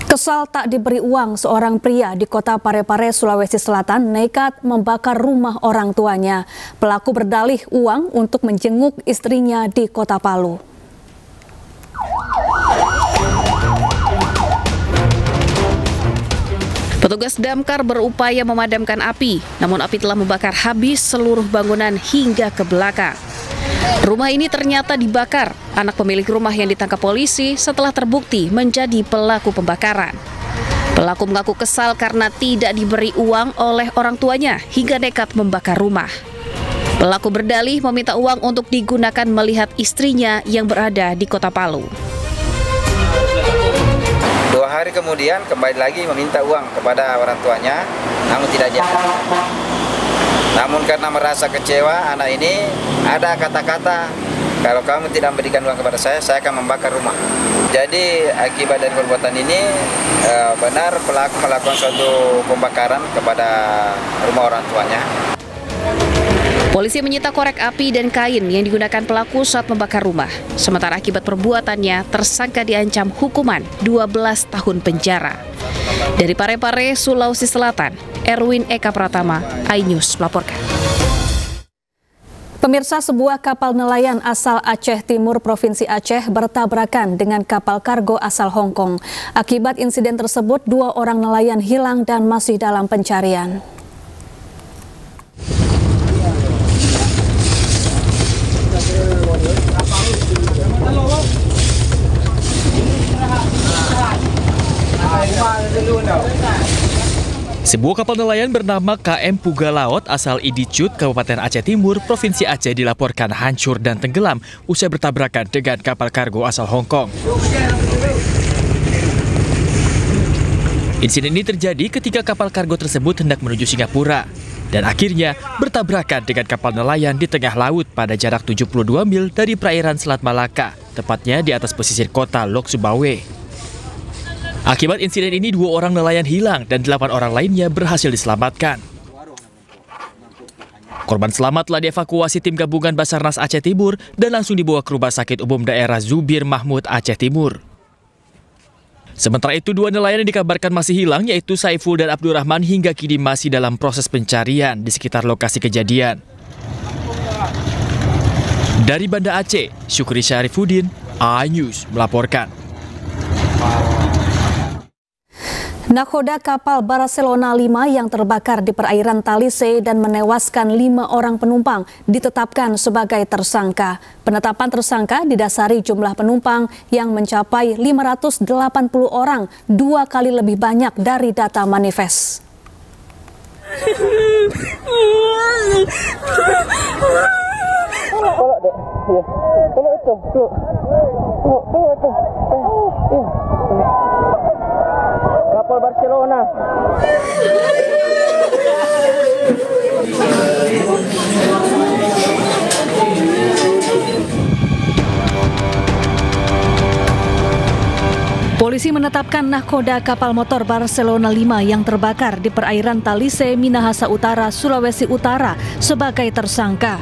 Kesal tak diberi uang, seorang pria di kota Parepare, Sulawesi Selatan nekat membakar rumah orang tuanya. Pelaku berdalih uang untuk menjenguk istrinya di kota Palu. Petugas damkar berupaya memadamkan api, namun api telah membakar habis seluruh bangunan hingga ke belakang. Rumah ini ternyata dibakar. Anak pemilik rumah yang ditangkap polisi setelah terbukti menjadi pelaku pembakaran. Pelaku mengaku kesal karena tidak diberi uang oleh orang tuanya hingga nekat membakar rumah. Pelaku berdalih meminta uang untuk digunakan melihat istrinya yang berada di kota Palu. 2 hari kemudian kembali lagi meminta uang kepada orang tuanya, namun tidak jadi. Namun karena merasa kecewa, anak ini ada kata-kata, kalau kamu tidak memberikan uang kepada saya akan membakar rumah. Jadi akibat dari perbuatan ini, benar pelaku melakukan suatu pembakaran kepada rumah orang tuanya. Polisi menyita korek api dan kain yang digunakan pelaku saat membakar rumah. Sementara akibat perbuatannya, tersangka diancam hukuman 12 tahun penjara. Dari Parepare, Sulawesi Selatan, Erwin Eka Pratama, iNews melaporkan. Pemirsa, sebuah kapal nelayan asal Aceh Timur, Provinsi Aceh bertabrakan dengan kapal kargo asal Hong Kong. Akibat insiden tersebut, 2 orang nelayan hilang dan masih dalam pencarian. Sebuah kapal nelayan bernama KM Puga Laut asal Idicut, Kabupaten Aceh Timur, Provinsi Aceh dilaporkan hancur dan tenggelam usai bertabrakan dengan kapal kargo asal Hong Kong. Insiden ini terjadi ketika kapal kargo tersebut hendak menuju Singapura dan akhirnya bertabrakan dengan kapal nelayan di tengah laut pada jarak 72 mil dari perairan Selat Malaka, tepatnya di atas pesisir kota Lok Subawe. Akibat insiden ini 2 orang nelayan hilang dan 8 orang lainnya berhasil diselamatkan. Korban selamat telah dievakuasi tim gabungan Basarnas Aceh Timur dan langsung dibawa ke Rumah Sakit Umum Daerah Zubir Mahmud Aceh Timur. Sementara itu 2 nelayan yang dikabarkan masih hilang yaitu Saiful dan Abdurrahman hingga kini masih dalam proses pencarian di sekitar lokasi kejadian. Dari Banda Aceh, Syukri Syarifuddin, iNews melaporkan. Nakhoda kapal Barcelona 5 yang terbakar di perairan Talise dan menewaskan 5 orang penumpang ditetapkan sebagai tersangka. Penetapan tersangka didasari jumlah penumpang yang mencapai 580 orang, 2 kali lebih banyak dari data manifest. Kapal Barcelona. Polisi menetapkan nahkoda kapal motor Barcelona 5 yang terbakar di perairan Talise, Minahasa Utara, Sulawesi Utara sebagai tersangka.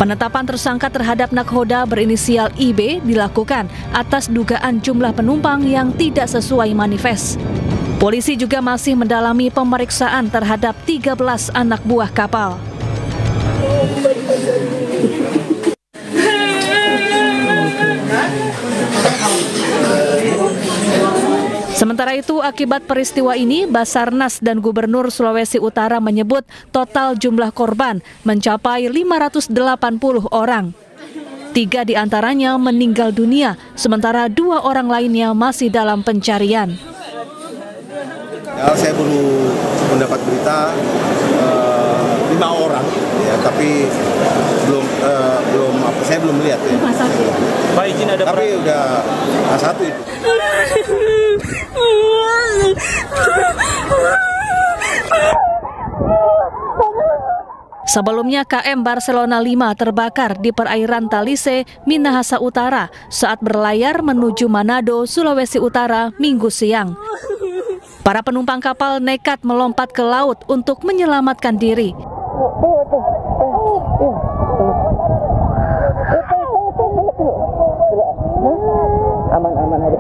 Penetapan tersangka terhadap nahkoda berinisial IB dilakukan atas dugaan jumlah penumpang yang tidak sesuai manifest. Polisi juga masih mendalami pemeriksaan terhadap 13 anak buah kapal. Sementara itu, akibat peristiwa ini, Basarnas dan Gubernur Sulawesi Utara menyebut total jumlah korban mencapai 580 orang. 3 diantaranya meninggal dunia, sementara 2 orang lainnya masih dalam pencarian. Ya, saya baru mendapat berita 5 orang, ya, tapi saya belum melihat. Ya. Pak, izin ada tapi udah A1 itu. Sebelumnya KM Barcelona 5 terbakar di perairan Talise, Minahasa Utara saat berlayar menuju Manado, Sulawesi Utara Minggu siang. Para penumpang kapal nekat melompat ke laut untuk menyelamatkan diri. Aman aja.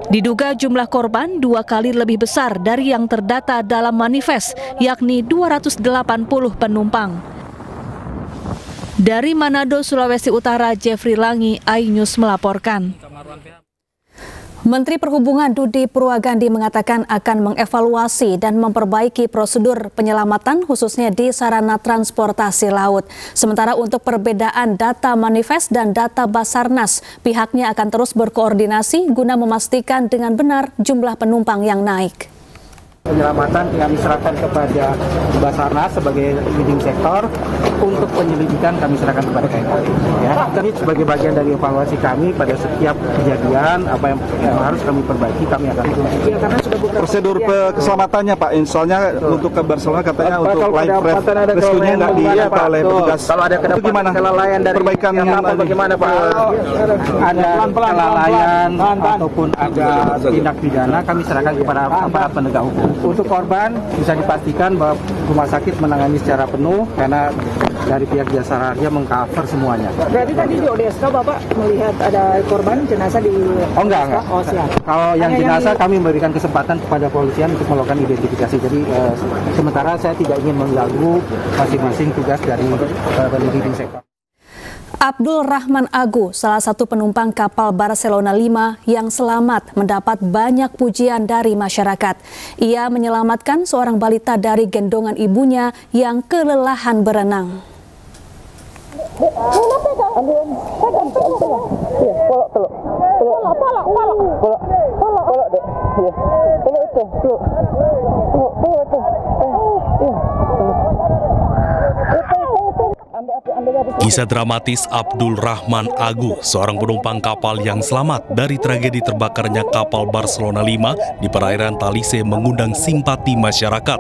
Diduga jumlah korban 2 kali lebih besar dari yang terdata dalam manifest, yakni 280 penumpang. Dari Manado, Sulawesi Utara, Jeffrey Langi, iNews melaporkan. Menteri Perhubungan Dudi Purwagandi mengatakan akan mengevaluasi dan memperbaiki prosedur penyelamatan khususnya di sarana transportasi laut. Sementara untuk perbedaan data manifest dan data Basarnas, pihaknya akan terus berkoordinasi guna memastikan dengan benar jumlah penumpang yang naik. Penyelamatan kami serahkan kepada Basarnas sebagai leading sektor, untuk penyelidikan kami serahkan kepada KNKT. Ya, ini sebagai bagian dari evaluasi kami pada setiap kejadian apa yang harus kami perbaiki, kami akan ya, karena sudah prosedur keselamatannya Pak, soalnya untuk ke Barcelona katanya untuk live rescue-nya nggak diapa oleh petugas. Kalau ada gimana kelalaian dari perbaikan bagaimana Pak? Ada kelalaian ataupun ada tindak pidana, kami serahkan kepada aparat penegak hukum. Untuk korban bisa dipastikan bahwa rumah sakit menangani secara penuh karena dari pihak Jasa Marga mengcover semuanya. Berarti tadi di ODSK Bapak melihat ada korban jenazah di Oh enggak. Oh, siap. Kalau yang jenazah kami memberikan kesempatan kepada polisian untuk melakukan identifikasi. Jadi sementara saya tidak ingin mengganggu masing-masing tugas dari leading sektor. Abdul Rahman Agu, salah satu penumpang kapal Barcelona 5 yang selamat, mendapat banyak pujian dari masyarakat. Ia menyelamatkan seorang balita dari gendongan ibunya yang kelelahan berenang. Kisah dramatis Abdul Rahman Agu, seorang penumpang kapal yang selamat dari tragedi terbakarnya kapal Barcelona 5 di perairan Talise mengundang simpati masyarakat.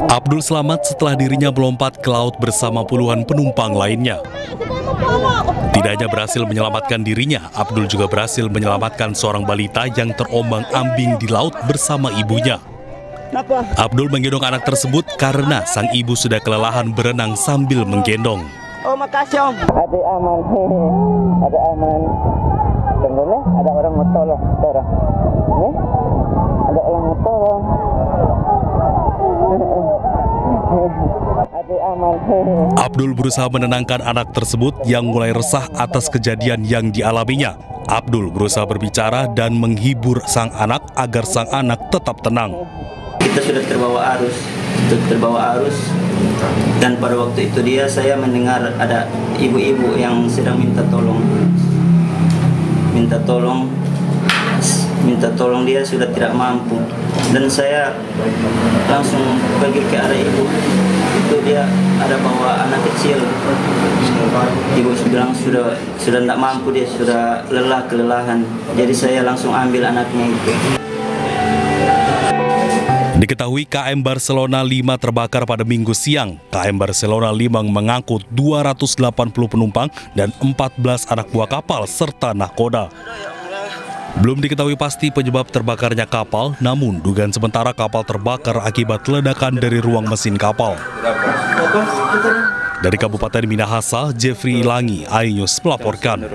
Abdul selamat setelah dirinya melompat ke laut bersama puluhan penumpang lainnya. Tidak hanya berhasil menyelamatkan dirinya, Abdul juga berhasil menyelamatkan seorang balita yang terombang-ambing di laut bersama ibunya. Abdul menggendong anak tersebut karena sang ibu sudah kelelahan berenang sambil menggendong. Oh, makasih Om. Ada aman, ada aman. Tunggulah, ada orang mau tolong, ada orang mau tolong. Ada aman. Abdul berusaha menenangkan anak tersebut yang mulai resah atas kejadian yang dialaminya. Abdul berusaha berbicara dan menghibur sang anak agar sang anak tetap tenang. Kita sudah terbawa arus, dan pada waktu itu saya mendengar ada ibu-ibu yang sedang minta tolong, dia sudah tidak mampu, dan saya langsung pergi ke arah ibu. Itu dia ada bawa anak kecil, ibu bilang sudah tidak mampu, dia sudah kelelahan, jadi saya langsung ambil anaknya itu. Diketahui KM Barcelona 5 terbakar pada Minggu siang. KM Barcelona 5 mengangkut 280 penumpang dan 14 anak buah kapal serta nahkoda. Belum diketahui pasti penyebab terbakarnya kapal, namun dugaan sementara kapal terbakar akibat ledakan dari ruang mesin kapal. Dari Kabupaten Minahasa, Jeffrey Langi, iNews melaporkan.